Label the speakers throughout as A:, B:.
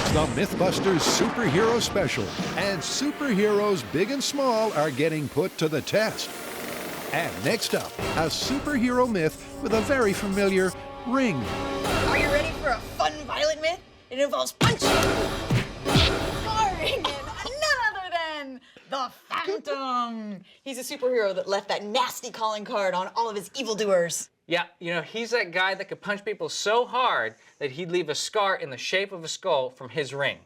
A: It's the MythBusters Superhero Special, and superheroes big and small are getting put to the test. And next up, a superhero myth with a very familiar ring.
B: Are you ready for a fun, violent myth? It involves punching, scarring, and none other than the Phantom. He's a superhero that left that nasty calling card on all of his evildoers.
C: Yeah, you know, he's that guy that could punch people so hard that he'd leave a scar in the shape of a skull from his ring.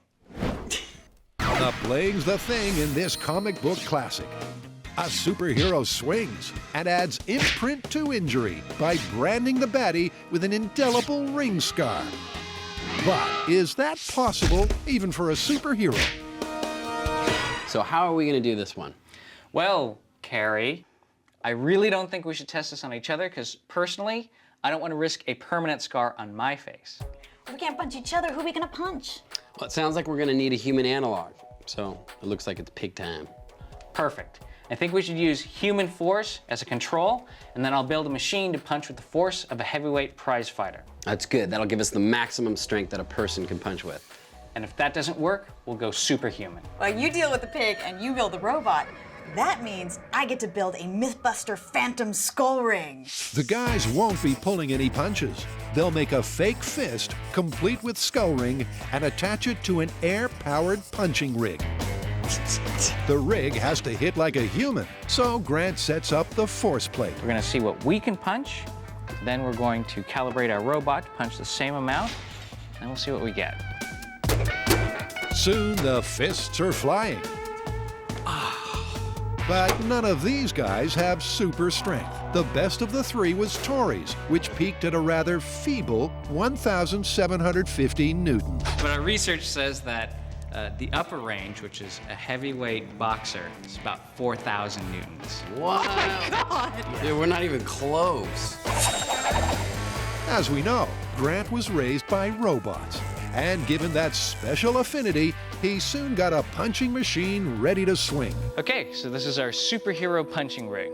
A: The bling's the thing in this comic book classic. A superhero swings and adds imprint to injury by branding the baddie with an indelible ring scar. But is that possible even for a superhero?
D: So how are we going to do this one?
C: Well, Kari, I really don't think we should test this on each other because personally, I don't want to risk a permanent scar on my face.
B: We can't punch each other. Who are we gonna punch?
D: Well, it sounds like we're going to need a human analog. So it looks like it's pig time.
C: Perfect. I think we should use human force as a control, and then I'll build a machine to punch with the force of a heavyweight prize fighter.
D: That's good. That'll give us the maximum strength that a person can punch with.
C: And if that doesn't work, we'll go superhuman.
B: Well, you deal with the pig and you build the robot. That means I get to build a Mythbuster Phantom skull ring.
A: The guys won't be pulling any punches. They'll make a fake fist, complete with skull ring, and attach it to an air-powered punching rig. The rig has to hit like a human, so Grant sets up the force plate.
C: We're gonna see what we can punch, then we're going to calibrate our robot to punch the same amount, and we'll see what we get.
A: Soon the fists are flying. But none of these guys have super strength. The best of the three was Tory's, which peaked at a rather feeble 1,750 newtons.
C: But our research says that the upper range, which is a heavyweight boxer, is about 4,000 newtons.
D: Wow.
B: Oh my God!
D: Dude, we're not even close.
A: As we know, Grant was raised by robots. And given that special affinity, he soon got a punching machine ready to swing.
C: Okay, so this is our superhero punching ring.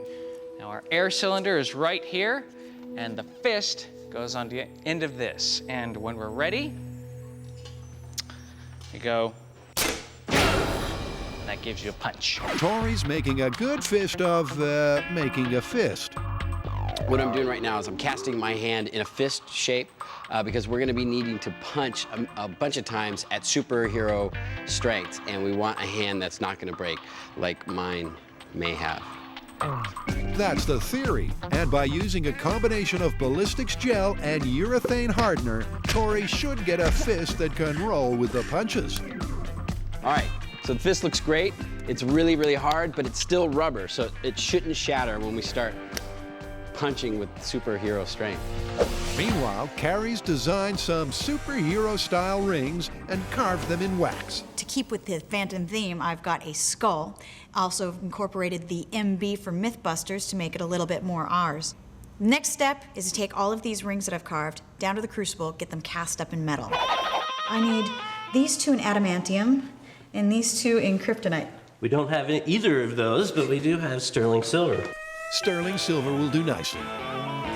C: Now our air cylinder is right here, and the fist goes on the end of this. And when we're ready, we go, and that gives you a punch.
A: Tory's making a good fist of making a fist.
D: What I'm doing right now is I'm casting my hand in a fist shape because we're going to be needing to punch a bunch of times at superhero strength, and we want a hand that's not going to break like mine may have.
A: That's the theory. And by using a combination of ballistics gel and urethane hardener, Tory should get a fist that can roll with the punches.
D: All right, so the fist looks great. It's really, really hard, but it's still rubber, so it shouldn't shatter when we start punching with superhero strength.
A: Meanwhile, Kari's designed some superhero-style rings and carved them in wax.
B: To keep with the Phantom theme, I've got a skull. Also incorporated the MB for Mythbusters to make it a little bit more ours. Next step is to take all of these rings that I've carved down to the crucible, get them cast up in metal. I need these two in adamantium and these two in kryptonite.
E: We don't have either of those, but we do have sterling silver.
A: Sterling silver will do nicely.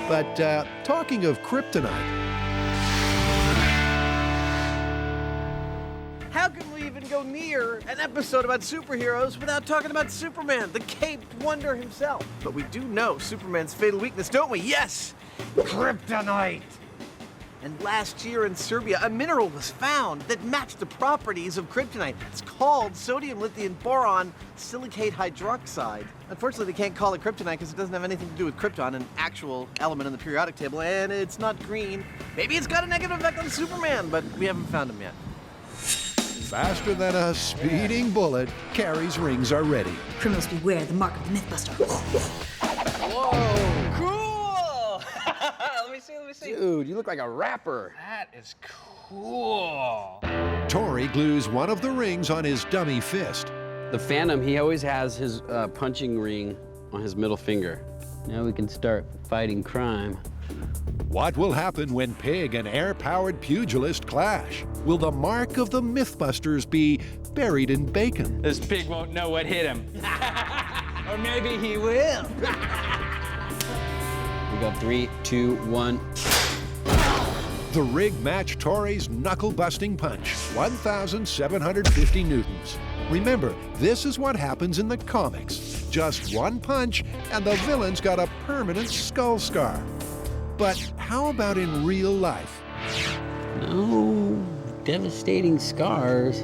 A: But talking of kryptonite,
F: how can we even go near an episode about superheroes without talking about Superman, the caped wonder himself? But we do know Superman's fatal weakness, don't we? Yes, kryptonite. And last year in Serbia, a mineral was found that matched the properties of kryptonite. It's called sodium lithium boron silicate hydroxide. Unfortunately, they can't call it kryptonite because it doesn't have anything to do with krypton, an actual element in the periodic table, and it's not green. Maybe it's got a negative effect on Superman, but we haven't found him yet.
A: faster than a speeding bullet, Kari's rings are ready.
B: Criminals beware the mark of the Mythbuster.
D: Whoa!
C: Cool! Let me see.
D: Dude, you look like a rapper.
C: That is cool.
A: Tory glues one of the rings on his dummy fist.
D: The Phantom, he always has his punching ring on his middle finger. Now we can start fighting crime.
A: What will happen when Pig and air-powered pugilist clash? Will the mark of the Mythbusters be buried in bacon?
C: This pig won't know what hit him. Or maybe he will.
D: We go 3, 2, 1.
A: The rig matched Tory's knuckle-busting punch, 1,750 newtons. Remember, this is what happens in the comics. Just one punch, and the villain's got a permanent skull scar. But how about in real life?
D: No devastating scars.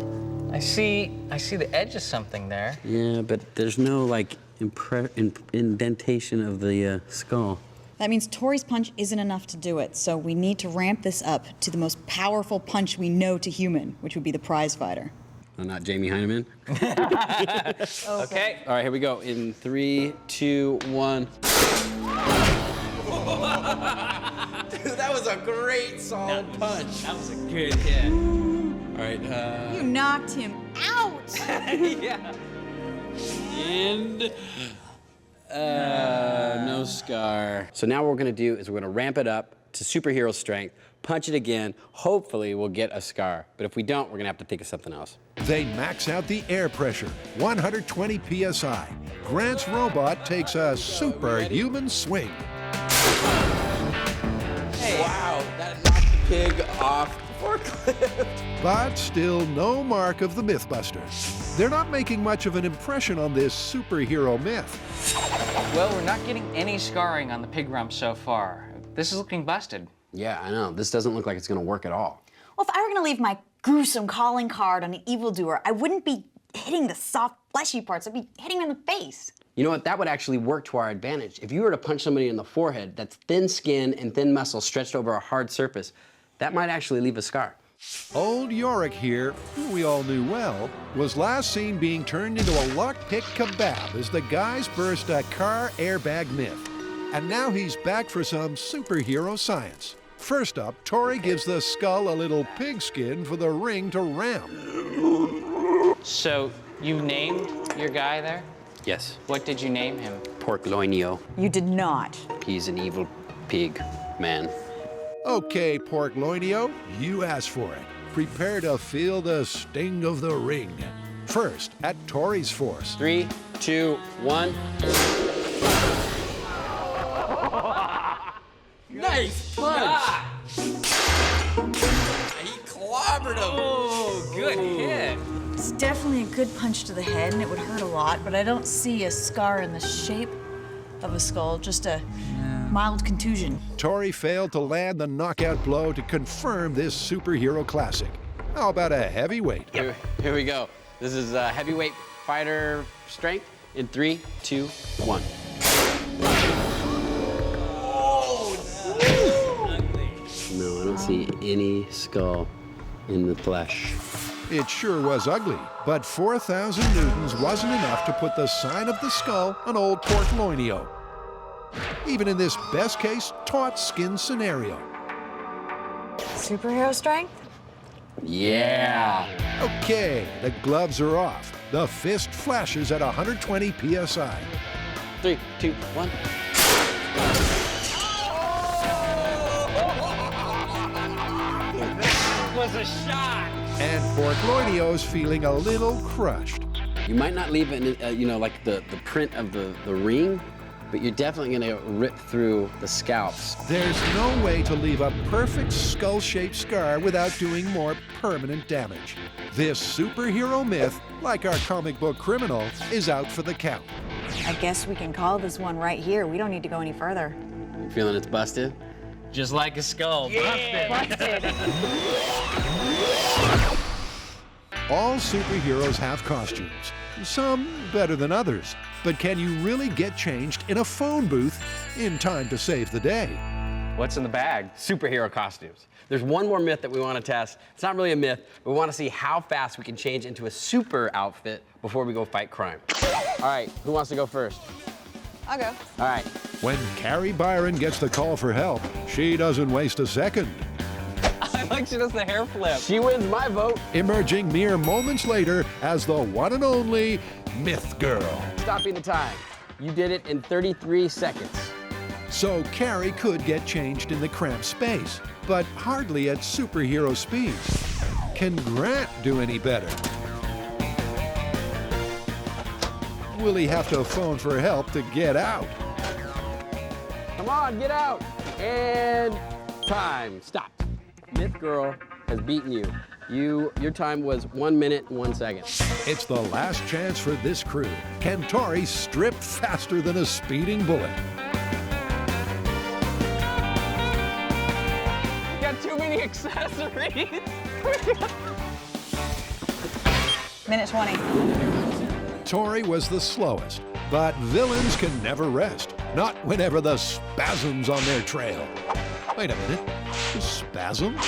C: I see the edge of something there.
D: Yeah, but there's no, like, indentation of the skull.
B: That means Tory's punch isn't enough to do it, so we need to ramp this up to the most powerful punch we know to human, which would be the prize fighter.
D: Oh, not Jamie Heineman?
C: Okay.
D: All right, here we go. In 3, 2, 1. Dude, that was a great solid punch.
C: That was a good hit.
D: All right,
B: You knocked him out!
C: Yeah.
D: and no scar. So now what we're gonna do is we're gonna ramp it up to superhero strength, punch it again, hopefully we'll get a scar. But if we don't, we're gonna have to think of something else.
A: They max out the air pressure, 120 psi. Grant's robot takes a superhuman swing.
D: Hey. Wow, that knocked the pig off the forklift.
A: But still no mark of the Mythbusters. They're not making much of an impression on this superhero myth.
C: Well, we're not getting any scarring on the pig rump so far. This is looking busted.
D: Yeah, I know. This doesn't look like it's gonna work at all.
B: Well, if I were gonna leave my gruesome calling card on an evildoer, I wouldn't be hitting the soft, fleshy parts. I'd be hitting him in the face.
D: You know what? That would actually work to our advantage. If you were to punch somebody in the forehead, that's thin skin and thin muscle stretched over a hard surface, that might actually leave a scar.
A: Old Yorick here, who we all knew well, was last seen being turned into a lockpick kebab as the guys burst a car airbag myth. And now he's back for some superhero science. First up, Tory gives the skull a little pigskin for the ring to ram.
C: So, you named your guy there?
D: Yes.
C: What did you name him?
D: Pork loinio.
B: You did not.
D: He's an evil pig man.
A: Okay, Pork Loinio, you asked for it. Prepare to feel the sting of the ring. First, at Tory's force.
D: 3, 2, 1. Nice punch! He clobbered him.
C: Oh, good hit.
B: It's definitely a good punch to the head, and it would hurt a lot, but I don't see a scar in the shape of a skull, just a mild contusion.
A: Tory failed to land the knockout blow to confirm this superhero classic. How about a heavyweight?
D: Here we go. This is heavyweight fighter strength in 3, 2, 1. No, I don't see any skull in the flesh.
A: It sure was ugly, but 4,000 newtons wasn't enough to put the sign of the skull on old Pork Loinio. Even in this best-case taut skin scenario.
B: Superhero strength?
D: Yeah.
A: Okay, the gloves are off. The fist flashes at 120 psi.
D: 3, 2, 1.
C: Was a shot.
A: And Pork Loinio's feeling a little crushed.
D: You might not leave it, like the print of the ring, but you're definitely gonna rip through the scalps.
A: There's no way to leave a perfect skull-shaped scar without doing more permanent damage. This superhero myth, like our comic book criminal, is out for the count.
B: I guess we can call this one right here. We don't need to go any further.
D: You feeling it's busted?
C: Just like a skull.
B: Busted.
A: All superheroes have costumes, some better than others. But can you really get changed in a phone booth in time to save the day?
C: What's in the bag?
D: Superhero costumes. There's one more myth that we want to test. It's not really a myth, but we want to see how fast we can change into a super outfit before we go fight crime. All right, who wants to go first?
B: I'll go.
D: All right.
A: When Kari Byron gets the call for help, she doesn't waste a second.
C: I like she does the hair flip.
D: She wins my vote.
A: Emerging mere moments later as the one and only Myth Girl.
D: Stopping the time. You did it in 33 seconds.
A: So Kari could get changed in the cramped space, but hardly at superhero speed. Can Grant do any better? Will he have to phone for help to get out?
D: Come on, get out. And time. Stop. Myth Girl has beaten you. Your time was 1 minute and 1 second.
A: It's the last chance for this crew. Can Tori strip faster than a speeding bullet?
C: You got too many accessories.
B: Minute 20.
A: Tori was the slowest, but villains can never rest. Not whenever the spasms on their trail. Wait a minute, spasms?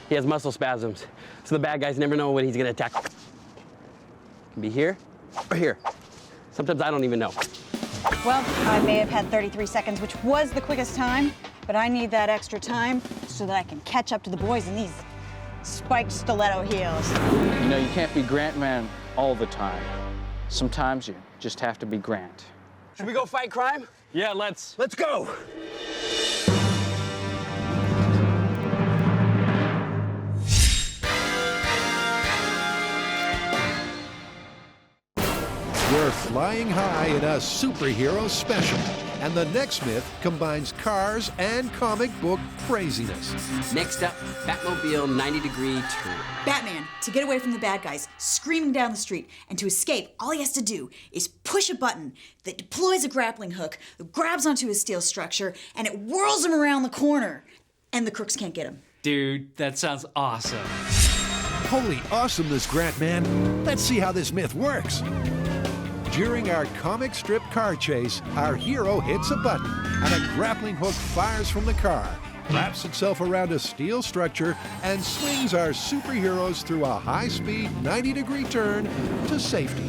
D: He has muscle spasms, so the bad guys never know when he's gonna attack. Can be here or here. Sometimes I don't even know.
G: Well, I may have had 33 seconds, which was the quickest time, but I need that extra time so that I can catch up to the boys in these spiked stiletto heels.
C: You know, you can't be Grant Man all the time. Sometimes you just have to be Grant.
D: Should we go fight crime?
C: Yeah, let's.
D: Let's go.
A: We're flying high in a superhero special, and the next myth combines cars and comic book craziness.
D: Next up, Batmobile 90-degree turn.
B: Batman, to get away from the bad guys screaming down the street, and to escape, all he has to do is push a button that deploys a grappling hook, grabs onto his steel structure, and it whirls him around the corner. And the crooks can't get him.
C: Dude, that sounds awesome.
A: Holy awesomeness, Grant Man. Let's see how this myth works. During our comic strip car chase, our hero hits a button and a grappling hook fires from the car, wraps itself around a steel structure, and swings our superheroes through a high-speed 90-degree turn to safety.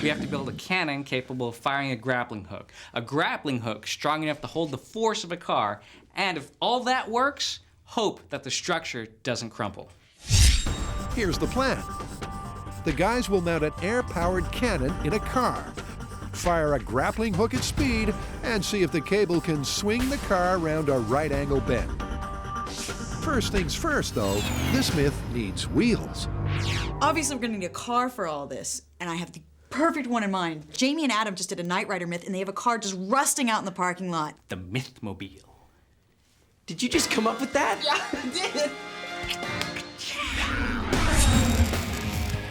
C: We have to build a cannon capable of firing a grappling hook. A grappling hook strong enough to hold the force of a car, and if all that works, hope that the structure doesn't crumple.
A: Here's the plan. The guys will mount an air-powered cannon in a car, fire a grappling hook at speed, and see if the cable can swing the car around a right-angle bend. First things first, though, this myth needs wheels.
B: Obviously, we're gonna need a car for all this, and I have the perfect one in mind. Jamie and Adam just did a Knight Rider myth, and they have a car just rusting out in the parking lot.
C: The Mythmobile.
F: Did you just come up with that?
B: Yeah, I did.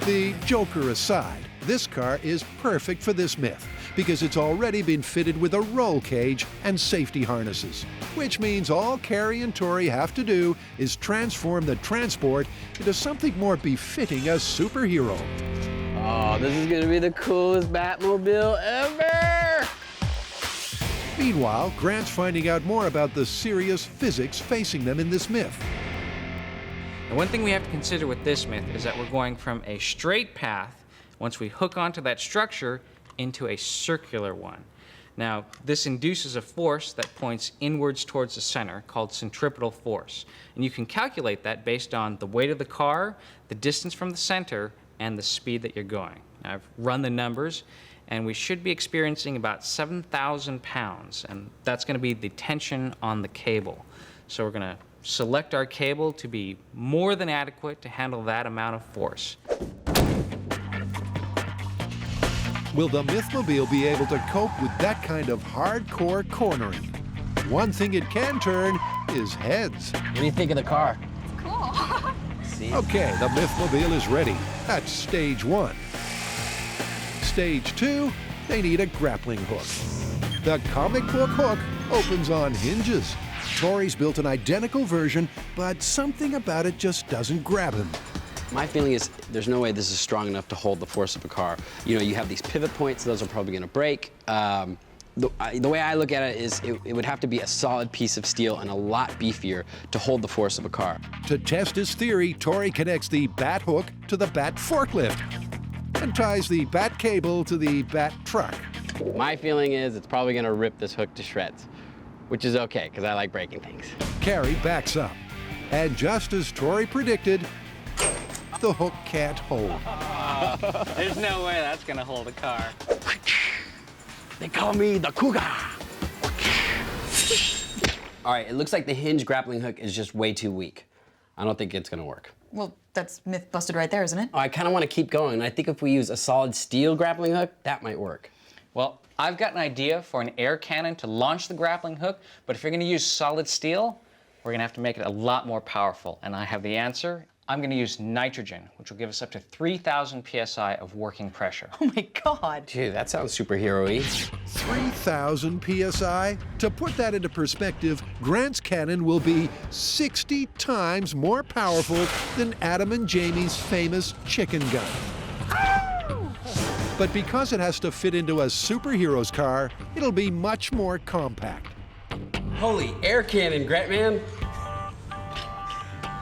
A: The Joker aside, this car is perfect for this myth because it's already been fitted with a roll cage and safety harnesses, which means all Kari and Tori have to do is transform the transport into something more befitting a superhero.
D: Oh, this is gonna be the coolest Batmobile ever!
A: Meanwhile, Grant's finding out more about the serious physics facing them in this myth.
C: And one thing we have to consider with this myth is that we're going from a straight path, once we hook onto that structure, into a circular one. Now, this induces a force that points inwards towards the center, called centripetal force. And you can calculate that based on the weight of the car, the distance from the center, and the speed that you're going. Now, I've run the numbers, and we should be experiencing about 7,000 pounds, and that's going to be the tension on the cable. So we're going to select our cable to be more than adequate to handle that amount of force.
A: Will the Mythmobile be able to cope with that kind of hardcore cornering? One thing it can turn is heads.
D: What do you think of the car?
A: Okay, the Mythmobile is ready. That's stage one. Stage two, they need a grappling hook. The comic book hook opens on hinges. Tori's built an identical version, but something about it just doesn't grab him.
D: My feeling is there's no way this is strong enough to hold the force of a car. You know, you have these pivot points, those are probably gonna break. The way I look at it is it would have to be a solid piece of steel and a lot beefier to hold the force of a car.
A: To test his theory, Tori connects the bat hook to the bat forklift and ties the bat cable to the bat truck.
D: My feeling is it's probably gonna rip this hook to shreds, which is okay, because I like breaking things.
A: Kari backs up. And just as Tori predicted, the hook can't hold.
C: There's no way that's gonna hold a car.
D: They call me the Cougar. All right, it looks like the hinge grappling hook is just way too weak. I don't think it's gonna work.
B: Well, that's myth busted right there, isn't it?
D: Oh, I kind of want to keep going. I think if we use a solid steel grappling hook, that might work.
C: Well, I've got an idea for an air cannon to launch the grappling hook, but if you're gonna use solid steel, we're gonna have to make it a lot more powerful, and I have the answer. I'm gonna use nitrogen, which will give us up to 3,000 PSI of working pressure.
G: Oh my God.
D: Dude, that sounds superhero-y.
A: 3,000 PSI? To put that into perspective, Grant's cannon will be 60 times more powerful than Adam and Jamie's famous chicken gun. But because it has to fit into a superhero's car, it'll be much more compact.
D: Holy air cannon, Grant man.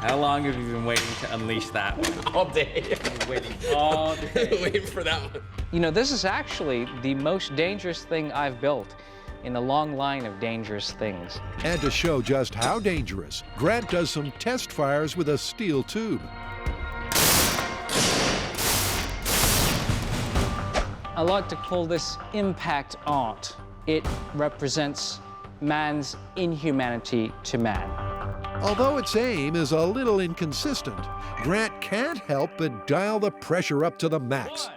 C: How long have you been waiting to unleash that one?
D: All day.
C: Waiting all day.
D: Waiting for that one.
C: You know, this is actually the most dangerous thing I've built in a long line of dangerous things.
A: And to show just how dangerous, Grant does some test fires with a steel tube.
C: I like to call this impact art. It represents man's inhumanity to man.
A: Although its aim is a little inconsistent, Grant can't help but dial the pressure up to the max.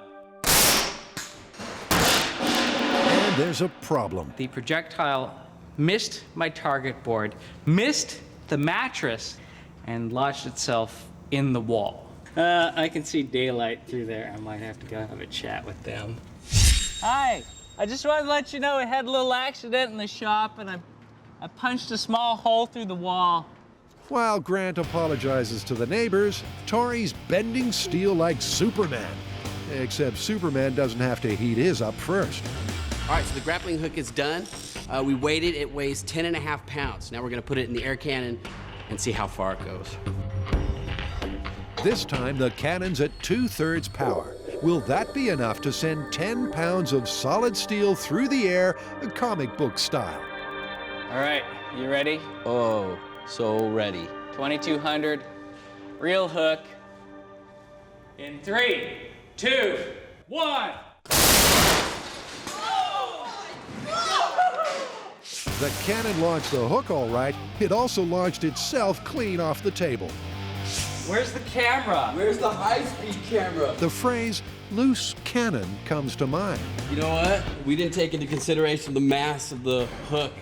A: And there's a problem.
C: The projectile missed my target board, missed the mattress, and lodged itself in the wall. I can see daylight through there. I might have to go have a chat with them. Hi, I just wanted to let you know I had a little accident in the shop, and I punched a small hole through the wall.
A: While Grant apologizes to the neighbors, Tory's bending steel like Superman. Except Superman doesn't have to heat his up first.
D: All right, so the grappling hook is done. We weighed it. It weighs 10.5 pounds. Now we're gonna put it in the air cannon and see how far it goes.
A: This time the cannon's at 2/3 power. Will that be enough to send 10 pounds of solid steel through the air, comic book style?
C: All right, you ready?
D: Oh, so ready.
C: 2200, real hook. In 3, 2, 1.
A: The cannon launched the hook all right. It also launched itself clean off the table.
C: Where's the camera?
D: Where's the high-speed camera?
A: The phrase loose cannon comes to mind.
D: You know what? We didn't take into consideration the mass of the hook.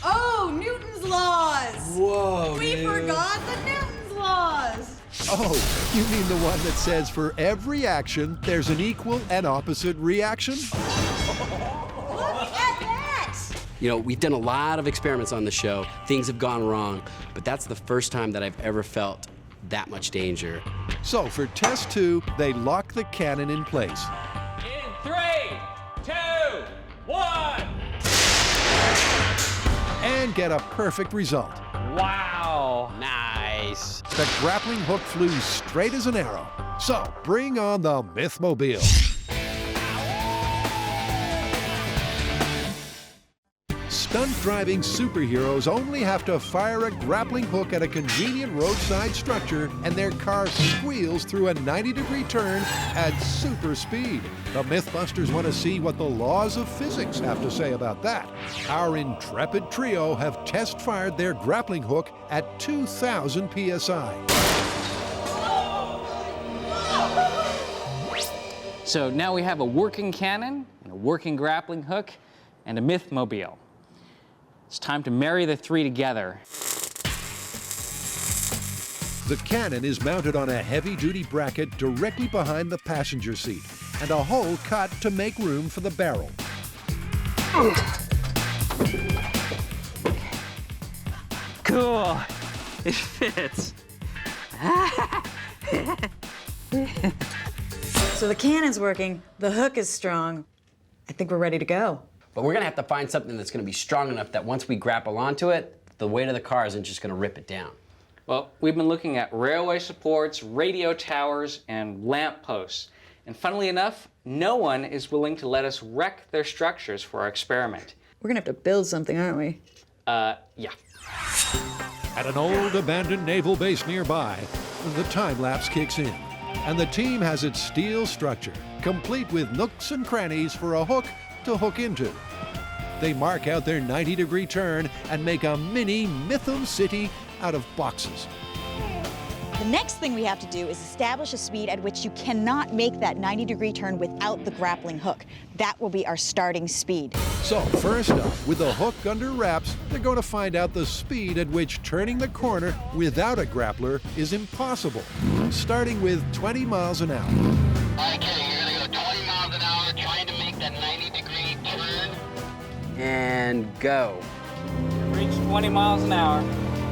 B: Oh, Newton's laws!
D: Whoa,
B: We
D: dude.
B: forgot the Newton's laws!
A: Oh, you mean the one that says for every action, there's an equal and opposite reaction?
B: Look at that!
D: You know, we've done a lot of experiments on the show. Things have gone wrong, but that's the first time that I've ever felt that much danger.
A: So for test 2, they lock the cannon in place.
C: In 3, 2, 1.
A: And get a perfect result.
C: Wow.
D: Nice.
A: The grappling hook flew straight as an arrow. So bring on the Mythmobile. Stunt-driving superheroes only have to fire a grappling hook at a convenient roadside structure and their car squeals through a 90-degree turn at super speed. The Mythbusters want to see what the laws of physics have to say about that. Our intrepid trio have test-fired their grappling hook at 2,000 PSI.
C: So now we have a working cannon, a working grappling hook, and a Mythmobile. It's time to marry the three together.
A: The cannon is mounted on a heavy-duty bracket directly behind the passenger seat, and a hole cut to make room for the barrel.
C: Cool. It fits.
G: So the cannon's working, the hook is strong. I think we're ready to go.
D: But we're gonna have to find something that's gonna be strong enough that once we grapple onto it, the weight of the car isn't just gonna rip it down.
C: Well, we've been looking at railway supports, radio towers, and lamp posts. And funnily enough, no one is willing to let us wreck their structures for our experiment.
G: We're gonna have to build something, aren't we?
C: Yeah.
A: At an old abandoned naval base nearby, the time-lapse kicks in, and the team has its steel structure, complete with nooks and crannies for a hook to hook into. They mark out their 90-degree turn and make a mini Mythom City out of boxes.
G: The next thing we have to do is establish a speed at which you cannot make that 90-degree turn without the grappling hook. That will be our starting speed.
A: So first up, with the hook under wraps, they're going to find out the speed at which turning the corner without a grappler is impossible, starting with 20 miles an hour.
D: Okay, you're gonna go 20 miles an hour trying to make that 90-degree turn. And go.
C: Reach 20 miles an hour.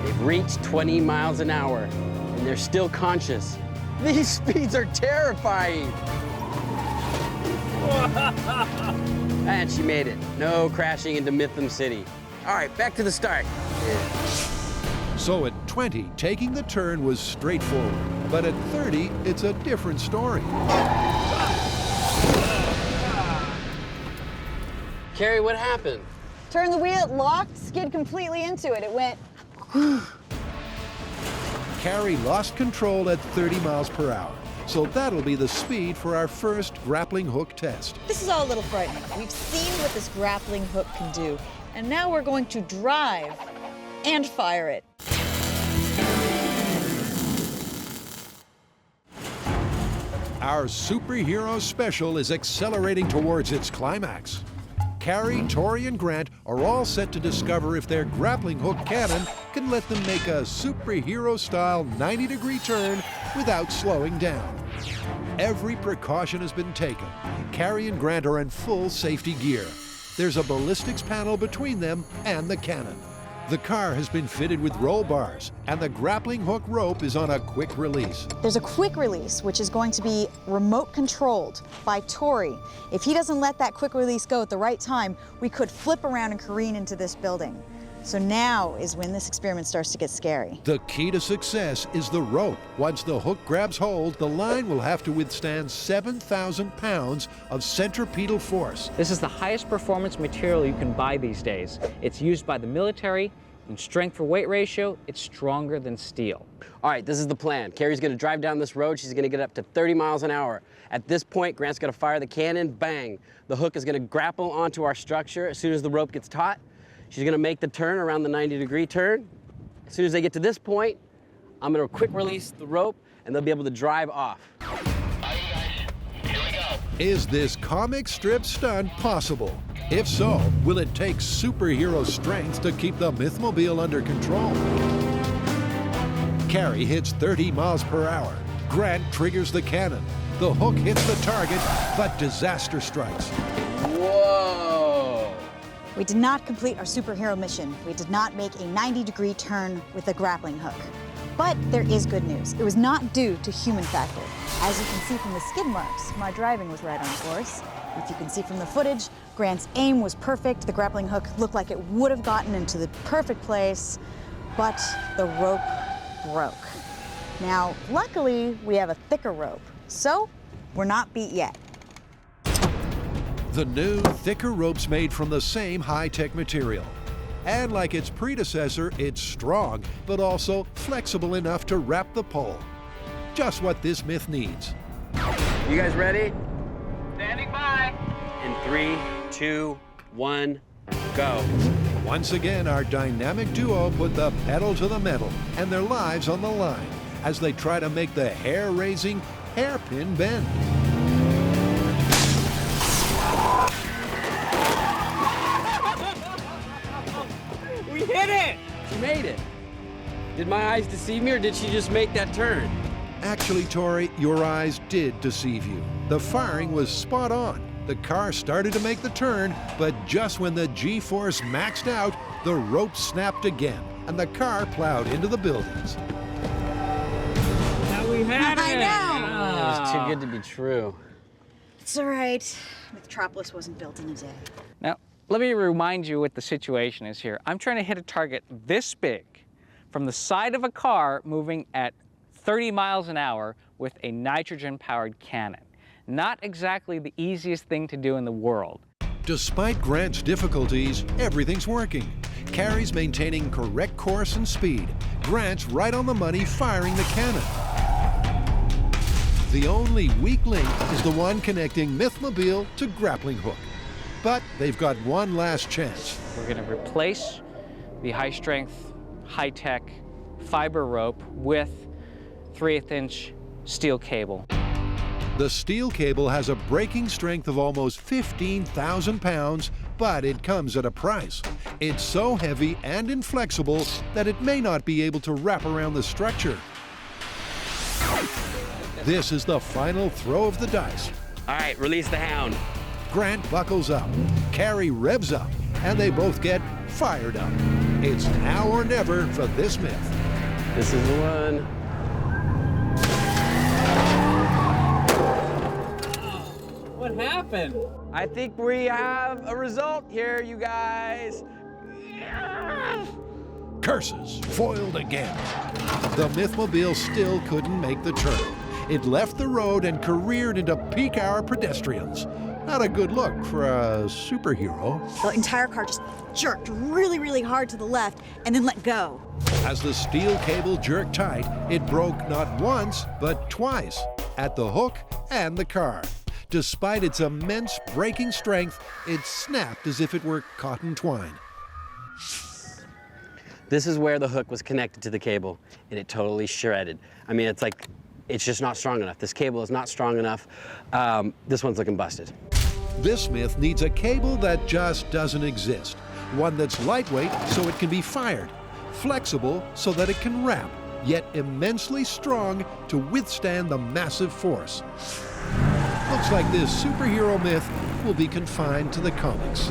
D: They've reached 20 miles an hour, and they're still conscious. These speeds are terrifying. And she made it. No crashing into Mytham City. All right, back to the start.
A: So at 20, taking the turn was straightforward. But at 30, it's a different story.
D: Kari, what happened?
G: Turn the wheel, it locked, skid completely into it. It went.
A: Kari lost control at 30 miles per hour. So that'll be the speed for our first grappling hook test.
G: This is all a little frightening. We've seen what this grappling hook can do, and now we're going to drive and fire it.
A: Our superhero special is accelerating towards its climax. Kari, Tory, and Grant are all set to discover if their grappling hook cannon can let them make a superhero-style 90-degree turn without slowing down. Every precaution has been taken. Kari and Grant are in full safety gear. There's a ballistics panel between them and the cannon. The car has been fitted with roll bars, and the grappling hook rope is on a quick release.
G: There's a quick release, which is going to be remote controlled by Tory. If he doesn't let that quick release go at the right time, we could flip around and careen into this building. So now is when this experiment starts to get scary.
A: The key to success is the rope. Once the hook grabs hold, the line will have to withstand 7,000 pounds of centripetal force.
C: This is the highest performance material you can buy these days. It's used by the military. In strength for weight ratio, it's stronger than steel.
D: All right, this is the plan. Kari's gonna drive down this road. She's gonna get up to 30 miles an hour. At this point, Grant's gonna fire the cannon, bang. The hook is gonna grapple onto our structure. As soon as the rope gets taut, she's gonna make the turn around the 90-degree turn. As soon as they get to this point, I'm gonna quick release the rope and they'll be able to drive off. All right, guys, here we go.
A: Is this comic strip stunt possible? If so, will it take superhero strength to keep the Mythmobile under control? Kari hits 30 miles per hour. Grant triggers the cannon. The hook hits the target, but disaster strikes.
D: Whoa!
G: We did not complete our superhero mission. We did not make a 90-degree turn with a grappling hook. But there is good news. It was not due to human factor. As you can see from the skid marks, my driving was right on course. If you can see from the footage, Grant's aim was perfect. The grappling hook looked like it would have gotten into the perfect place, but the rope broke. Now, luckily, we have a thicker rope, so we're not beat yet.
A: The new, thicker rope's made from the same high-tech material. And like its predecessor, it's strong, but also flexible enough to wrap the pole. Just what this myth needs.
D: You guys ready?
C: Standing by.
D: In 3, 2, 1, go.
A: Once again, our dynamic duo put the pedal to the metal and their lives on the line as they try to make the hair-raising hairpin bend.
C: We hit it!
D: She made it. Did my eyes deceive me or did she just make that turn?
A: Actually, Tory, your eyes did deceive you. The firing was spot on. The car started to make the turn, but just when the G-force maxed out, the rope snapped again, and the car plowed into the buildings.
C: Now we had it!
G: I know!
D: It was too good to be true.
G: It's all right. Metropolis wasn't built in a day.
C: Now, let me remind you what the situation is here. I'm trying to hit a target this big from the side of a car moving at 30 miles an hour with a nitrogen-powered cannon. Not exactly the easiest thing to do in the world.
A: Despite Grant's difficulties, everything's working. Kari's maintaining correct course and speed. Grant's right on the money firing the cannon. The only weak link is the one connecting Mythmobile to grappling hook. But they've got one last chance.
C: We're going to replace the high-strength, high-tech fiber rope with 3/8 inch steel cable.
A: The steel cable has a breaking strength of almost 15,000 pounds, but it comes at a price. It's so heavy and inflexible that it may not be able to wrap around the structure. This is the final throw of the dice.
D: All right, release the hound.
A: Grant buckles up, Kari revs up, and they both get fired up. It's now or never for this myth.
D: This is the one.
C: What happened?
D: I think we have a result here, you guys.
A: Curses, foiled again. The Mythmobile still couldn't make the turn. It left the road and careered into peak hour pedestrians. Not a good look for a superhero.
G: The entire car just jerked really, really hard to the left and then let go.
A: As the steel cable jerked tight, it broke not once, but twice, at the hook and the car. Despite its immense braking strength, it snapped as if it were cotton twine.
D: This is where the hook was connected to the cable, and it totally shredded. I mean, it's like, it's just not strong enough. This cable is not strong enough. This one's looking busted.
A: This myth needs a cable that just doesn't exist. One that's lightweight so it can be fired, flexible so that it can wrap, yet immensely strong to withstand the massive force. Looks like this superhero myth will be confined to the comics.